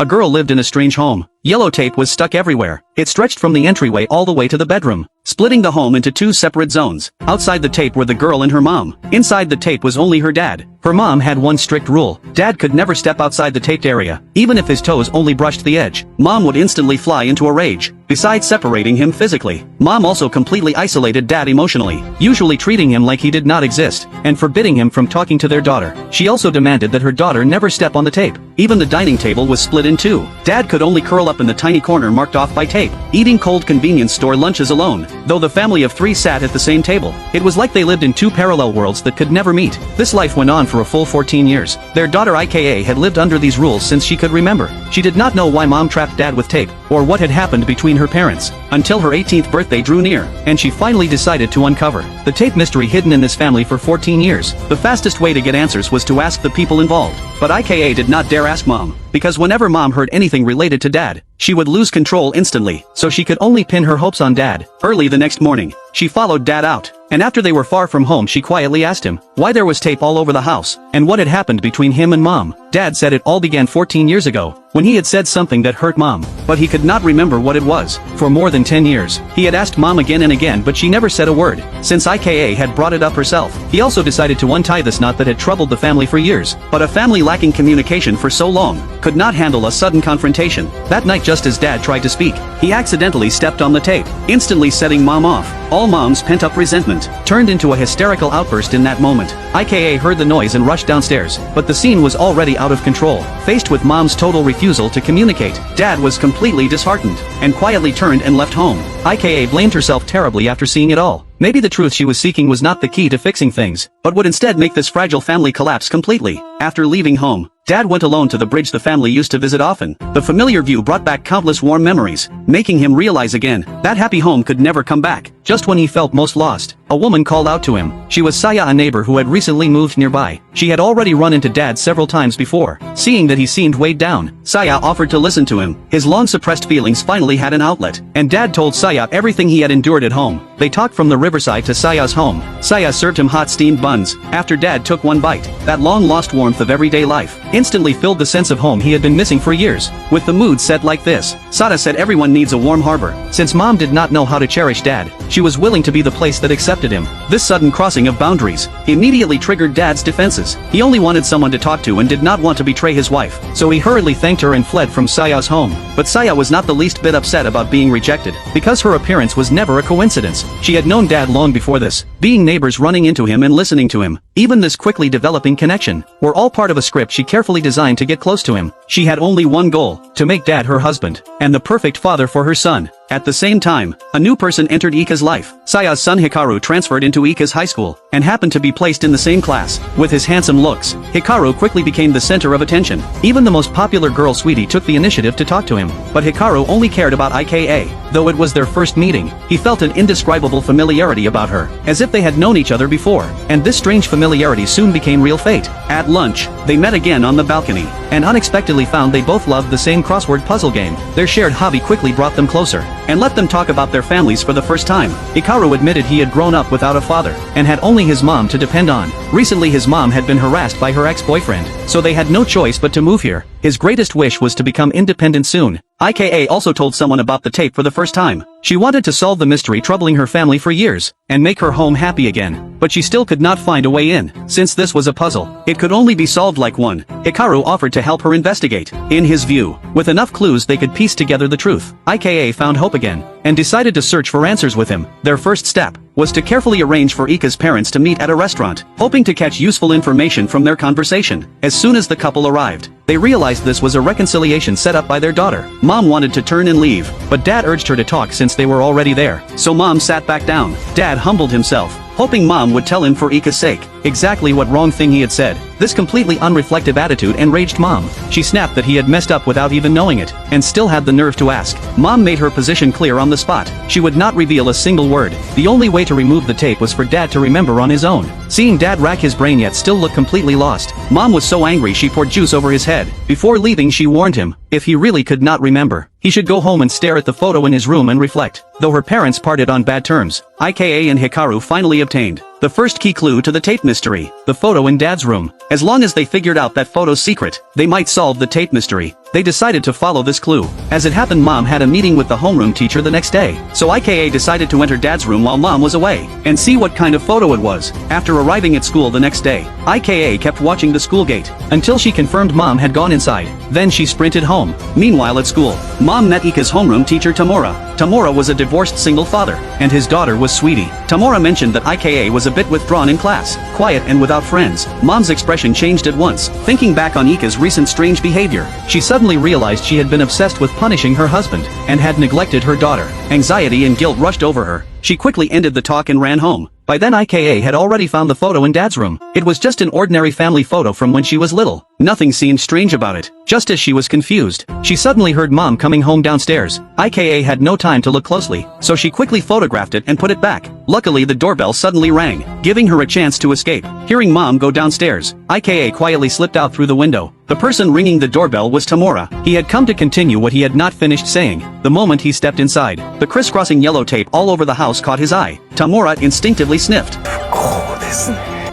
a girl lived in a strange home. Yellow tape was stuck everywhere. It stretched from the entryway all the way to the bedroom, splitting the home into two separate zones. Outside the tape were the girl and her mom. Inside the tape was only her dad. Her mom had one strict rule. Dad could never step outside the taped area. Even if his toes only brushed the edge, Mom would instantly fly into a rage. Besides separating him physically, Mom also completely isolated Dad emotionally, usually treating him like he did not exist, and forbidding him from talking to their daughter. She also demanded that her daughter never step on the tape. Even the dining table was split in two. Dad could only curl up in the tiny corner marked off by tape, eating cold convenience store lunches alone. Though the family of three sat at the same table, it was like they lived in two parallel worlds that could never meet. This life went on for a full 14 years. Their daughter IKA had lived under these rules since she could remember. She did not know why Mom trapped Dad with tape, or what had happened between her parents, until her 18th birthday drew near, and she finally decided to uncover the tape mystery hidden in this family for 14 years. The fastest way to get answers was to ask the people involved, but IKA did not dare ask Mom, because whenever Mom heard anything related to Dad, she would lose control instantly, so she could only pin her hopes on Dad. Early the next morning, she followed Dad out, and after they were far from home she quietly asked him why there was tape all over the house, and what had happened between him and Mom. Dad said it all began 14 years ago, when he had said something that hurt Mom, but he could not remember what it was. For more than 10 years, he had asked Mom again and again, but she never said a word, since IKA had brought it up herself. He also decided to untie this knot that had troubled the family for years, but a family lacking communication for so long could not handle a sudden confrontation. That night, just as Dad tried to speak, he accidentally stepped on the tape, instantly setting Mom off. All Mom's pent-up resentment turned into a hysterical outburst in that moment. IKA heard the noise and rushed downstairs, but the scene was already out of control. Faced with Mom's total refusal to communicate, Dad was completely disheartened, and quietly turned and left home. IKA blamed herself terribly after seeing it all. Maybe the truth she was seeking was not the key to fixing things, but would instead make this fragile family collapse completely. After leaving home, Dad went alone to the bridge the family used to visit often. The familiar view brought back countless warm memories, making him realize again that happy home could never come back. Just when he felt most lost, a woman called out to him. She was Saya, a neighbor who had recently moved nearby. She had already run into Dad several times before. Seeing that he seemed weighed down, Saya offered to listen to him. His long-suppressed feelings finally had an outlet, and Dad told Saya everything he had endured at home. They talked from the riverside to Saya's home. Saya served him hot steamed buns. After Dad took one bite, that long-lost warmth of everyday life instantly filled the sense of home he had been missing for years. With the mood set like this, Sada said everyone needs a warm harbor. Since Mom did not know how to cherish Dad, she was willing to be the place that accepted him. This sudden crossing of boundaries immediately triggered Dad's defenses. He only wanted someone to talk to and did not want to betray his wife, so he hurriedly thanked her and fled from Saya's home. But Saya was not the least bit upset about being rejected, because her appearance was never a coincidence. She had known Dad long before this, being neighbors running into him and listening to him. Even this quickly developing connection were all part of a script she carefully designed to get close to him. She had only one goal: to make Dad her husband, and the perfect father for her son. At the same time, a new person entered Ika's life. Saya's son Hikaru transferred into Ika's high school, and happened to be placed in the same class. With his handsome looks, Hikaru quickly became the center of attention. Even the most popular girl, Sweetie, took the initiative to talk to him. But Hikaru only cared about IKA. Though it was their first meeting, he felt an indescribable familiarity about her, as if they had known each other before. And this strange familiarity soon became real fate. At lunch, they met again on the balcony, and unexpectedly found they both loved the same crossword puzzle game. Their shared hobby quickly brought them closer, and let them talk about their families for the first time. Hikaru admitted he had grown up without a father, and had only his mom to depend on. Recently his mom had been harassed by her ex-boyfriend, so they had no choice but to move here. His greatest wish was to become independent soon. IKA also told someone about the tape for the first time. She wanted to solve the mystery troubling her family for years, and make her home happy again. But she still could not find a way in. Since this was a puzzle, it could only be solved like one. Hikaru offered to help her investigate. In his view, with enough clues they could piece together the truth. IKA found hope again, and decided to search for answers with him. Their first step was to carefully arrange for Ika's parents to meet at a restaurant, hoping to catch useful information from their conversation. As soon as the couple arrived, they realized this was a reconciliation set up by their daughter. Mom wanted to turn and leave, but Dad urged her to talk since they were already there. So Mom sat back down. Dad humbled himself, hoping Mom would tell him for Ika's sake exactly what wrong thing he had said. This completely unreflective attitude enraged Mom. She snapped that he had messed up without even knowing it, and still had the nerve to ask. Mom made her position clear on the spot. She would not reveal a single word. The only way to remove the tape was for Dad to remember on his own. Seeing Dad rack his brain yet still look completely lost, Mom was so angry she poured juice over his head. Before leaving she warned him, if he really could not remember, he should go home and stare at the photo in his room and reflect. Though her parents parted on bad terms, IKA and Hikaru finally obtained the first key clue to the tape mystery: the photo in Dad's room. As long as they figured out that photo's secret, they might solve the tape mystery. They decided to follow this clue. As it happened, mom had a meeting with the homeroom teacher the next day, so IKA decided to enter dad's room while mom was away, and see what kind of photo it was. After arriving at school the next day, IKA kept watching the school gate, until she confirmed mom had gone inside. Then she sprinted home. Meanwhile at school, mom met Ika's homeroom teacher Tamura. Tamura was a divorced single father, and his daughter was Sweetie. Tamura mentioned that IKA was a bit withdrawn in class, quiet and without friends. Mom's expression changed at once. Thinking back on Ika's recent strange behavior, she suddenly realized she had been obsessed with punishing her husband, and had neglected her daughter. Anxiety and guilt rushed over her. She quickly ended the talk and ran home. By then IKA had already found the photo in dad's room. It was just an ordinary family photo from when she was little. Nothing seemed strange about it. Just as she was confused, she suddenly heard mom coming home downstairs. IKA had no time to look closely, so she quickly photographed it and put it back. Luckily the doorbell suddenly rang, giving her a chance to escape. Hearing mom go downstairs, IKA quietly slipped out through the window. The person ringing the doorbell was Tamura. He had come to continue what he had not finished saying. The moment he stepped inside, the crisscrossing yellow tape all over the house caught his eye. Tamura instinctively sniffed.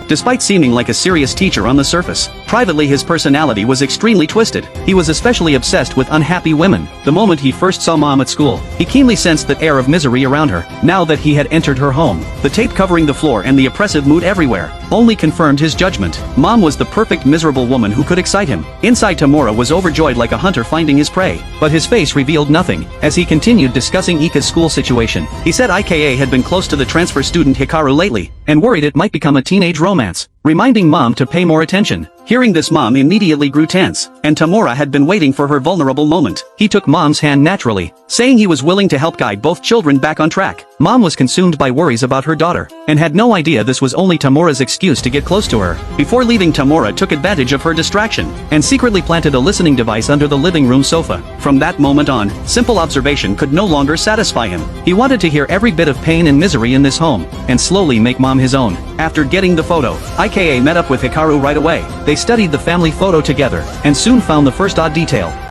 Despite seeming like a serious teacher on the surface, privately his personality was extremely twisted. He was especially obsessed with unhappy women. The moment he first saw mom at school, he keenly sensed that air of misery around her. Now that he had entered her home, the tape covering the floor and the oppressive mood everywhere only confirmed his judgment. Mom was the perfect miserable woman who could excite him. Inside, Tamura was overjoyed like a hunter finding his prey, but his face revealed nothing. As he continued discussing Ika's school situation, he said IKA had been close to the transfer student Hikaru lately, and worried it might become a teenage romance, reminding mom to pay more attention. Hearing this, mom immediately grew tense, and Tamura had been waiting for her vulnerable moment. He took mom's hand naturally, saying he was willing to help guide both children back on track. Mom was consumed by worries about her daughter, and had no idea this was only Tamura's excuse to get close to her. Before leaving, Tamura took advantage of her distraction, and secretly planted a listening device under the living room sofa. From that moment on, simple observation could no longer satisfy him. He wanted to hear every bit of pain and misery in this home, and slowly make mom his own. After getting the photo, IKA met up with Hikaru right away. They studied the family photo together, and soon found the first odd detail.